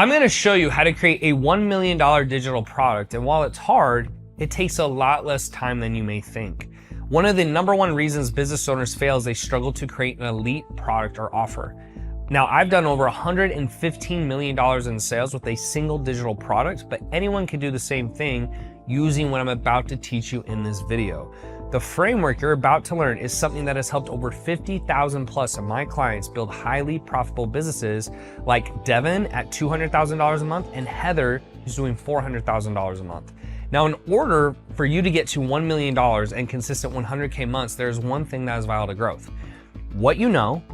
I'm going to show you how to create a $1 million digital product. And while it's hard, it takes a lot less time than you may think. One of the #1 reasons business owners fail is they struggle to create an elite product or offer. Now, I've done over $115 million in sales with a single digital product, but anyone can do the same thing using what I'm about to teach you in this video. The framework you're about to learn is something that has helped over 50,000 plus of my clients build highly profitable businesses like Devin at $200,000 a month and Heather who's doing $400,000 a month. Now, in order for you to get to $1 million and consistent 100K months, there's one thing that is vital to growth: what you know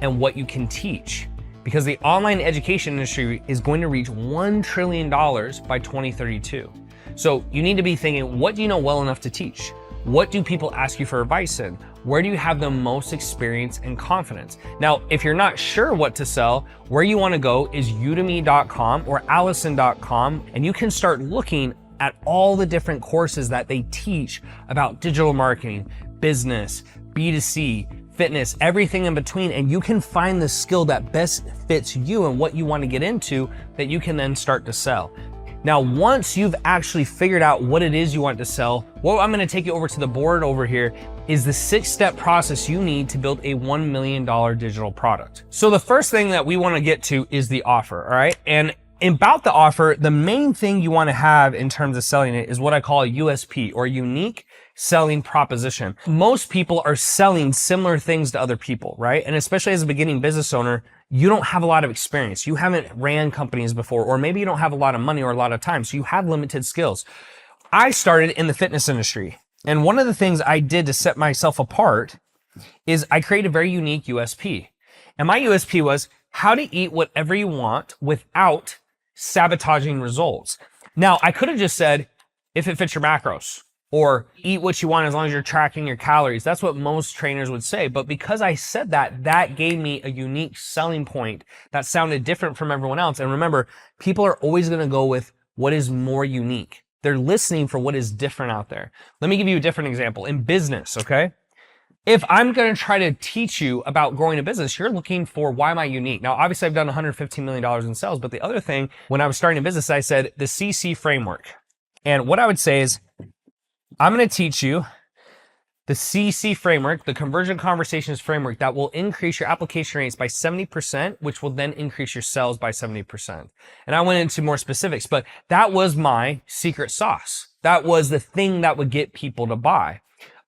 and what you can teach. Because the online education industry is going to reach $1 trillion by 2032. So you need to be thinking, what do you know well enough to teach? What do people ask you for advice in? Where do you have the most experience and confidence? Now, if you're not sure what to sell, where you want to go is udemy.com or allison.com, and you can start looking at all the different courses that they teach about digital marketing, business, B2C, fitness, everything in between, and you can find the skill that best fits you and what you want to get into that you can then start to sell. Now, once you've actually figured out what it is you want to sell, what I'm going to take you over to the board over here is the 6-step process you need to build a $1 million digital product. So the first thing that we want to get to is the offer, all right? And about the offer, the main thing you want to have in terms of selling it is what I call a USP, or unique selling proposition. Most people are selling similar things to other people, right? And especially as a beginning business owner, you don't have a lot of experience. You haven't ran companies before, or maybe you don't have a lot of money or a lot of time, so you have limited skills. I started in the fitness industry, and one of the things I did to set myself apart is I created a very unique USP. And my USP was how to eat whatever you want without sabotaging results. Now, I could have just said, if it fits your macros, or eat what you want as long as you're tracking your calories. That's what most trainers would say. But because I said that, that gave me a unique selling point that sounded different from everyone else. And remember, people are always going to go with what is more unique. They're listening for what is different out there. Let me give you a different example. In business, okay? If I'm going to try to teach you about growing a business, you're looking for, why am I unique? Now, obviously, I've done $115 million in sales. But the other thing, when I was starting a business, I said the CC framework. And what I would say is, I'm going to teach you the CC framework, the conversion conversations framework, that will increase your application rates by 70%, which will then increase your sales by 70%. And I went into more specifics, but that was my secret sauce. That was the thing that would get people to buy.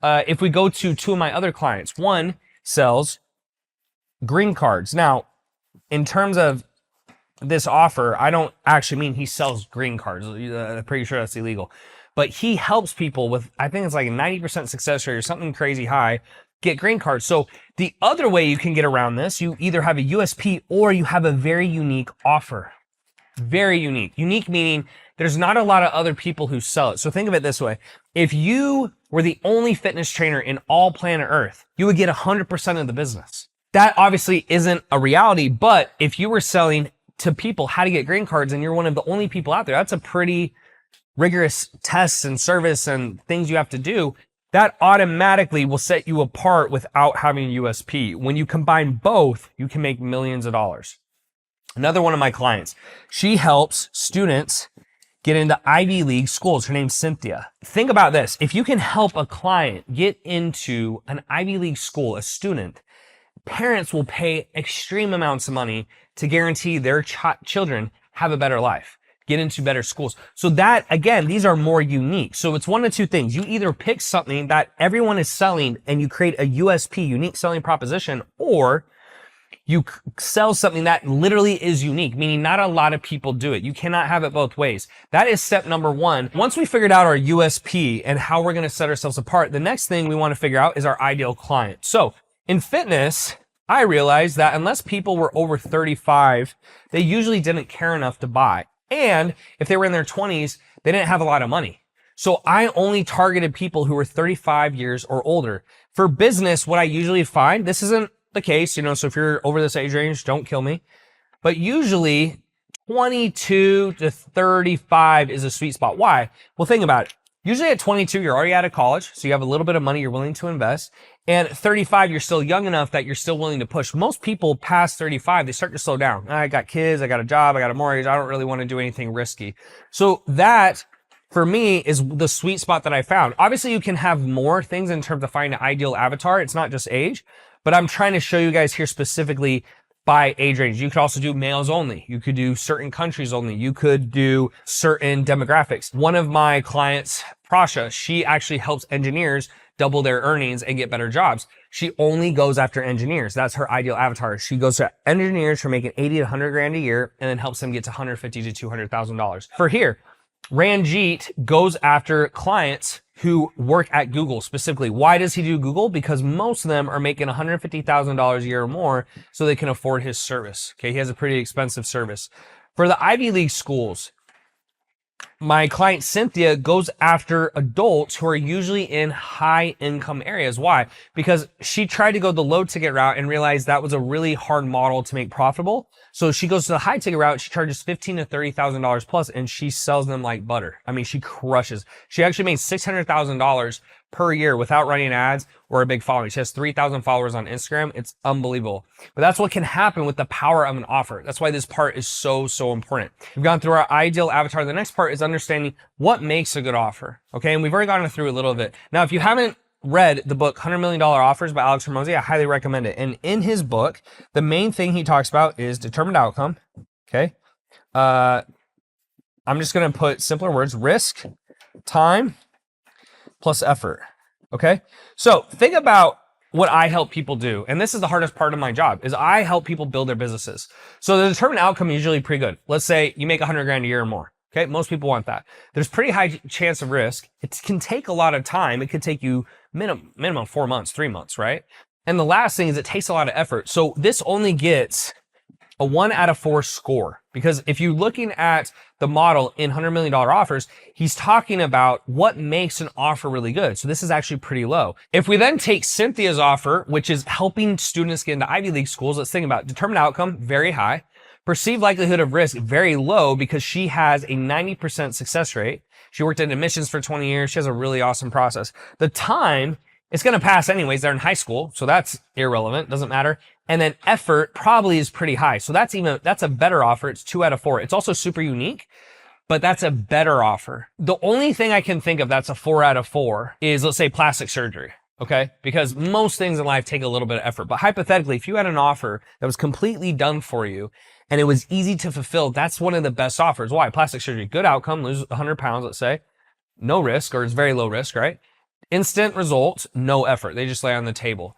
If we go to 2 of my other clients, one sells green cards. Now, in terms of this offer, I don't actually mean he sells green cards. I'm pretty sure that's illegal. But he helps people with, I think it's like a 90% success rate or something crazy high, get green cards. So the other way you can get around this, you either have a USP or you have a very unique offer. Very unique. Unique meaning there's not a lot of other people who sell it. So think of it this way. If you were the only fitness trainer in all planet Earth, you would get 100% of the business. That obviously isn't a reality, but if you were selling to people how to get green cards and you're one of the only people out there, that's a pretty rigorous tests and service and things you have to do. That automatically will set you apart without having a USP. When you combine both, you can make millions of dollars. Another one of my clients, she helps students get into Ivy League schools. Her name's Cynthia. Think about this. If you can help a client get into an Ivy League school, a student, parents will pay extreme amounts of money to guarantee their children have a better life, get into better schools. So that, again, these are more unique. So it's one of 2 things. You either pick something that everyone is selling and you create a USP, unique selling proposition, or you sell something that literally is unique, meaning not a lot of people do it. You cannot have it both ways. That is step #1. Once we figured out our USP and how we're going to set ourselves apart, the next thing we want to figure out is our ideal client. So in fitness, I realized that unless people were over 35, they usually didn't care enough to buy. And if they were in their 20s, they didn't have a lot of money. So I only targeted people who were 35 years or older. For business, what I usually find, this isn't the case, so if you're over this age range, don't kill me. But usually 22 to 35 is a sweet spot. Why? Well, think about it. Usually at 22, you're already out of college, so you have a little bit of money you're willing to invest. And at 35, you're still young enough that you're still willing to push. Most people past 35, they start to slow down. I got kids, I got a job, I got a mortgage, I don't really want to do anything risky. So that, for me, is the sweet spot that I found. Obviously, you can have more things in terms of finding an ideal avatar. It's not just age, but I'm trying to show you guys here specifically by age range. You could also do males only. You could do certain countries only. You could do certain demographics. One of my clients, Prasha, she actually helps engineers double their earnings and get better jobs. She only goes after engineers. That's her ideal avatar. She goes to engineers who are making 80 to 100 grand a year and then helps them get to $150,000 to $200,000. For here, Ranjit goes after clients who work at Google specifically. Why does he do Google? Because most of them are making $150,000 a year or more so they can afford his service. Okay, he has a pretty expensive service. For the Ivy League schools, my client Cynthia goes after adults who are usually in high income areas. Why? Because she tried to go the low ticket route and realized that was a really hard model to make profitable. So she goes to the high ticket route. She charges $15,000 to $30,000 plus, and she sells them like butter. I mean, she crushes. She actually made $600,000 per year without running ads or a big following. She has 3,000 followers on Instagram. It's unbelievable. But that's what can happen with the power of an offer. That's why this part is so, so important. We've gone through our ideal avatar. The next part is understanding what makes a good offer. Okay. And we've already gone through a little bit. Now, if you haven't read the book $100 Million Offers by Alex Hormozi, I highly recommend it. And in his book, the main thing he talks about is determined outcome. Okay. I'm just going to put simpler words: risk, time, plus effort. Okay. So think about what I help people do. And this is the hardest part of my job, is I help people build their businesses. So the determined outcome is usually pretty good. Let's say you make 100 grand a year or more. Okay. Most people want that. There's pretty high chance of risk. It can take a lot of time. It could take you minimum 4 months, 3 months, right? And the last thing is it takes a lot of effort. So this only gets a 1 out of 4 score, because if you're looking at the model in $100 Million Offers, he's talking about what makes an offer really good. So this is actually pretty low. If we then take Cynthia's offer, which is helping students get into Ivy League schools, let's think about it. Determined outcome, very high. Perceived likelihood of risk, very low, because she has a 90% success rate. She worked in admissions for 20 years. She has a really awesome process. The time, it's going to pass anyways. They're in high school, so that's irrelevant. Doesn't matter. And then effort probably is pretty high. So that's a better offer. It's 2 out of 4. It's also super unique, but that's a better offer. The only thing I can think of that's a 4 out of 4 is, let's say, plastic surgery. Okay. Because most things in life take a little bit of effort. But hypothetically, if you had an offer that was completely done for you and it was easy to fulfill, that's one of the best offers. Why? Plastic surgery, good outcome, lose 100 pounds, let's say, no risk, or it's very low risk, right? Instant results, no effort. They just lay on the table.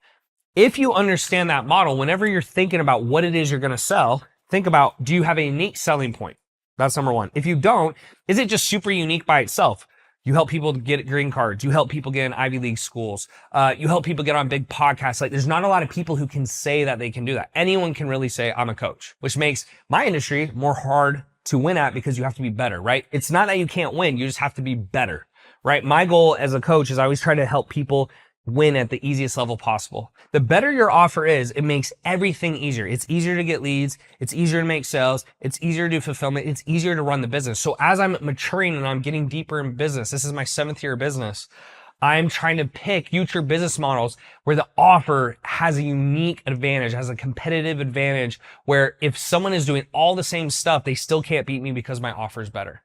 If you understand that model, whenever you're thinking about what it is you're going to sell, think about, do you have a unique selling point? That's number one. If you don't, is it just super unique by itself? You help people get green cards. You help people get in Ivy League schools. You help people get on big podcasts. Like, there's not a lot of people who can say that they can do that. Anyone can really say, I'm a coach, which makes my industry more hard to win at, because you have to be better, right? It's not that you can't win. You just have to be better, right? My goal as a coach is I always try to help people win at the easiest level possible. The better your offer is, it makes everything easier. It's easier to get leads. It's easier to make sales. It's easier to do fulfillment. It's easier to run the business. So as I'm maturing and I'm getting deeper in business, this is my 7th year of business, I'm trying to pick future business models where the offer has a unique advantage, has a competitive advantage, where if someone is doing all the same stuff, they still can't beat me because my offer is better.